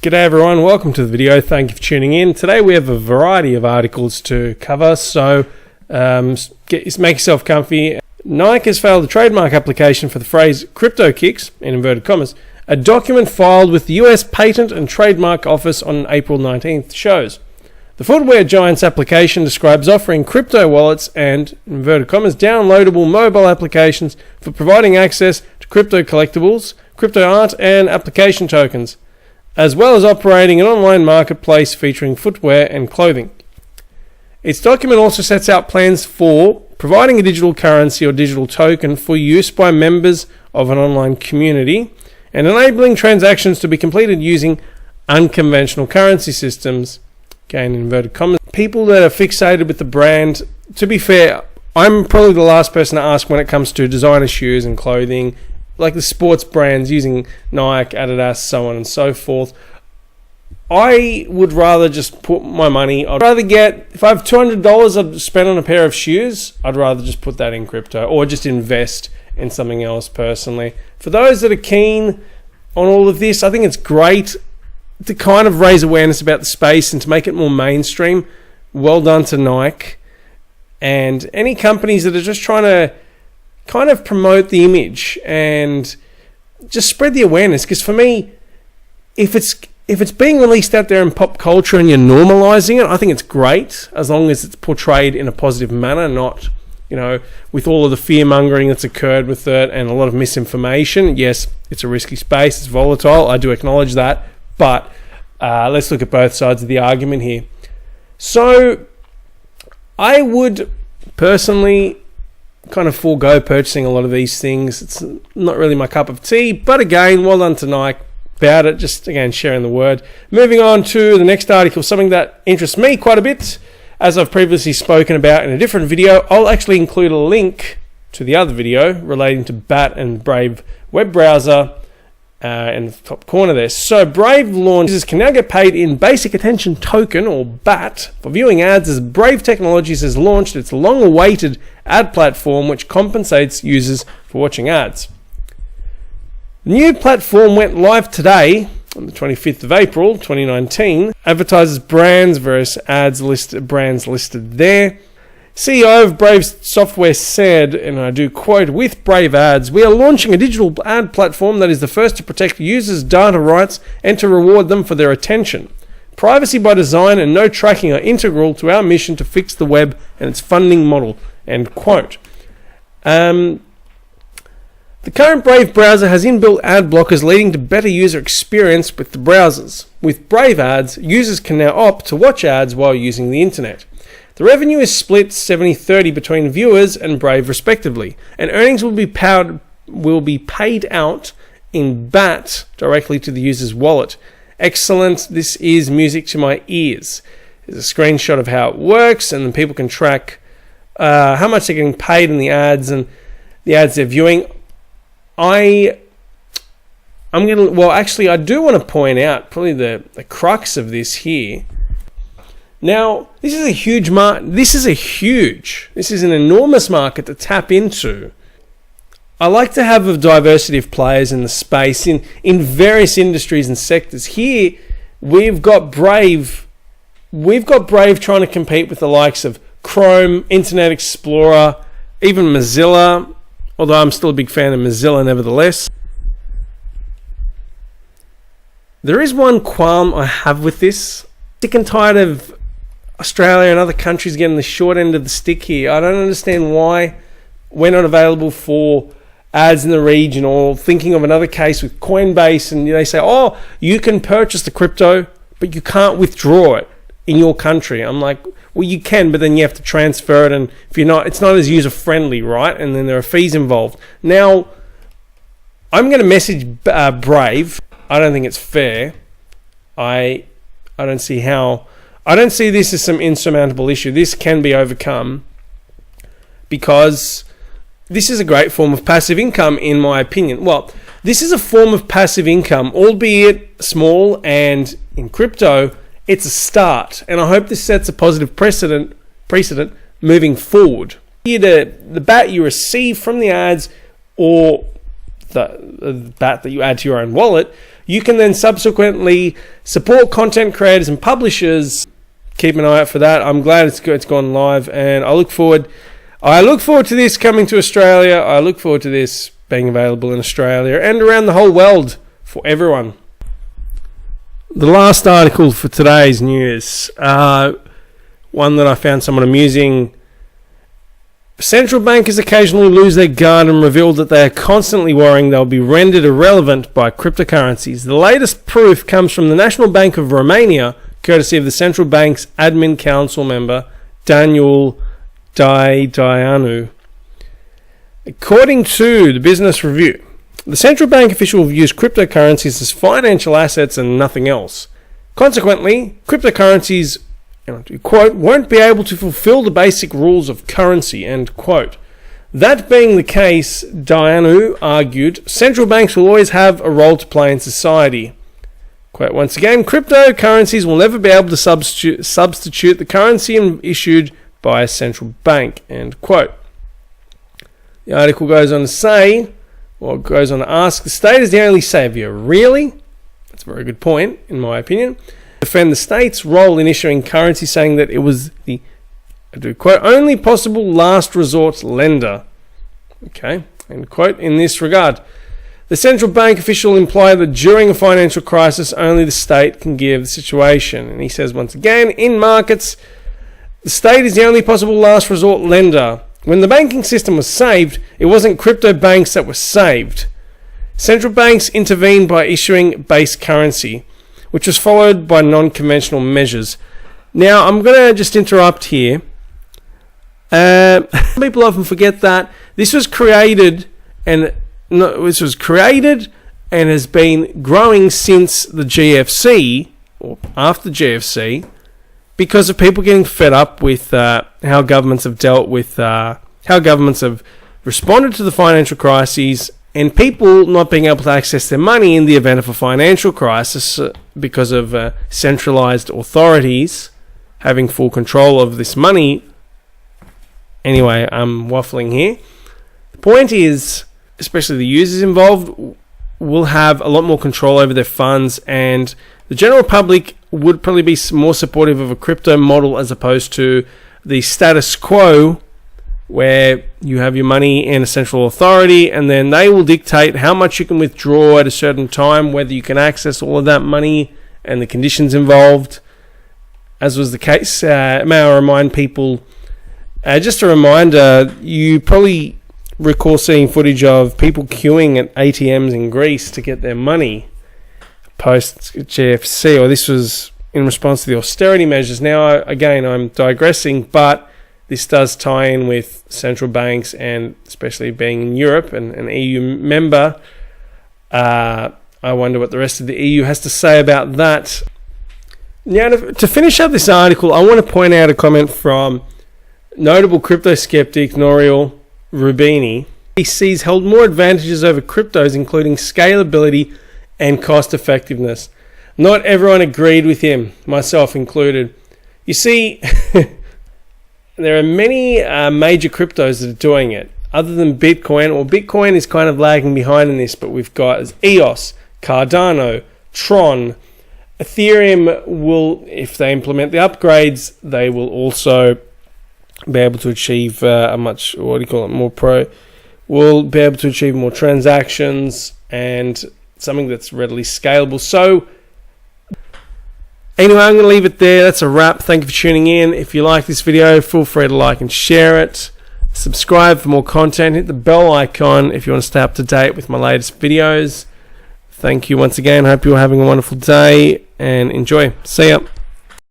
G'day everyone, welcome to the video. Thank you for tuning in. Today we have a variety of articles to cover, so make yourself comfy. Nike has failed a trademark application for the phrase crypto kicks, in inverted commas. A document filed with the US Patent and Trademark Office on April 19th shows. The footwear giant's application describes offering crypto wallets and, in inverted commas, downloadable mobile applications for providing access to crypto collectibles, crypto art, and application tokens, as well as operating an online marketplace featuring footwear and clothing. Its document also sets out plans for providing a digital currency or digital token for use by members of an online community and enabling transactions to be completed using unconventional currency systems. Again, in inverted commas. People that are fixated with the brand, to be fair, I'm probably the last person to ask when it comes to designer shoes and clothing, like the sports brands using Nike, Adidas, so on and so forth. I would rather just put my money, I'd rather get, if I have $200 I'd spend on a pair of shoes, I'd rather just put that in crypto or just invest in something else personally. For those that are keen on all of this, I think it's great to kind of raise awareness about the space and to make it more mainstream. Well done to Nike and any companies that are just trying to kind of promote the image and just spread the awareness, because for me, if it's being released out there in pop culture and you're normalizing it, I think it's great as long as it's portrayed in a positive manner, not, with all of the fear mongering that's occurred with it and a lot of misinformation. Yes, it's a risky space, it's volatile, I do acknowledge that, but let's look at both sides of the argument here. So I would personally kind of forego purchasing a lot of these things. It's not really my cup of tea, but again, well done to Nike about it. Just again, sharing the word. Moving on to the next article, something that interests me quite a bit, as I've previously spoken about in a different video. I'll actually include a link to the other video relating to BAT and Brave web browser in the top corner there. So Brave launchers can now get paid in basic attention token, or BAT, for viewing ads, as Brave Technologies has launched its long-awaited ad platform which compensates users for watching ads. The new platform went live today on the 25th of April 2019, advertises brands, various brands listed there. CEO of Brave Software said, and I do quote, "With Brave Ads, we are launching a digital ad platform that is the first to protect users' data rights and to reward them for their attention. Privacy by design and no tracking are integral to our mission to fix the web and its funding model." End quote. The current Brave browser has inbuilt ad blockers leading to better user experience with the browsers. With Brave Ads, users can now opt to watch ads while using the internet. The revenue is split 70-30 between viewers and Brave respectively, and earnings will be paid out in BAT directly to the user's wallet. Excellent, this is music to my ears. There's a screenshot of how it works, and then people can track how much they're getting paid in the ads and the ads they're viewing. I do want to point out probably the crux of this here. Now, this is an enormous market to tap into. I like to have a diversity of players in the space in various industries and sectors. Here, we've got Brave trying to compete with the likes of Chrome, Internet Explorer, even Mozilla, although I'm still a big fan of Mozilla nevertheless. There is one qualm I have with this. Sick and tired of Australia and other countries getting the short end of the stick here. I don't understand why we're not available for ads in the region, or thinking of another case with Coinbase, and they say, oh, you can purchase the crypto, but you can't withdraw it in your country. I'm like, well, you can, but then you have to transfer it, and if you're not, it's not as user friendly, right? And then there are fees involved. Now, I'm going to message Brave. I don't think it's fair. I don't see this as some insurmountable issue. This can be overcome because this is a great form of passive income, in my opinion. Well, this is a form of passive income, albeit small, and in crypto, it's a start. And I hope this sets a positive precedent moving forward. Either the BAT you receive from the ads or the BAT that you add to your own wallet You can then subsequently support content creators and publishers. Keep an eye out for that. I'm glad it's gone live, and I look forward to this coming to Australia. I look forward to this being available in Australia and around the whole world for everyone. The last article for today's news, one that I found somewhat amusing. Central bankers occasionally lose their guard and reveal that they are constantly worrying they'll be rendered irrelevant by cryptocurrencies. The latest proof comes from the National Bank of Romania, courtesy of the Central Bank's Admin Council member, Daniel Daideanu. According to the Business Review, the central bank official views cryptocurrencies as financial assets and nothing else. Consequently, cryptocurrencies, quote, won't be able to fulfill the basic rules of currency, end quote. That being the case, Daideanu argued, central banks will always have a role to play in society. Quote, once again, cryptocurrencies will never be able to substitute the currency issued by a central bank, end quote. The article goes on to ask, the state is the only saviour. Really? That's a very good point, in my opinion. Defend the state's role in issuing currency, saying that it was the, quote, only possible last resort lender. Okay, end quote, in this regard. The central bank official implied that during a financial crisis, only the state can give the situation. And he says once again, in markets, the state is the only possible last resort lender. When the banking system was saved, it wasn't crypto banks that were saved. Central banks intervened by issuing base currency, which was followed by non-conventional measures. Now, I'm going to just interrupt here. People often forget that this was created and has been growing since the GFC, or after the GFC, because of people getting fed up with how governments have dealt with, how governments have responded to the financial crises, and people not being able to access their money in the event of a financial crisis because of centralized authorities having full control of this money. Anyway, I'm waffling here. The point is, especially the users involved, will have a lot more control over their funds, and the general public would probably be more supportive of a crypto model as opposed to the status quo, where you have your money in a central authority and then they will dictate how much you can withdraw at a certain time, whether you can access all of that money and the conditions involved, as was the case. May I remind people, just a reminder, you probably recall seeing footage of people queuing at ATMs in Greece to get their money post GFC, or this was in response to the austerity measures. Now, again, I'm digressing, but this does tie in with central banks, and especially being in Europe and an EU member. I wonder what the rest of the EU has to say about that. Now, to finish up this article, I want to point out a comment from notable crypto skeptic Nouriel Roubini. BTCs held more advantages over cryptos, including scalability and cost effectiveness. Not everyone agreed with him, myself included. You see, there are many major cryptos that are doing it, other than Bitcoin. Well, Bitcoin is kind of lagging behind in this, but we've got EOS, Cardano, Tron. Ethereum will, if they implement the upgrades, they will also be able to achieve will be able to achieve more transactions and something that's readily scalable. So anyway, I'm going to leave it there. That's a wrap. Thank you for tuning in. If you like this video, feel free to like and share it. Subscribe for more content. Hit the bell icon if you want to stay up to date with my latest videos. Thank you once again. Hope you're having a wonderful day and enjoy. See ya.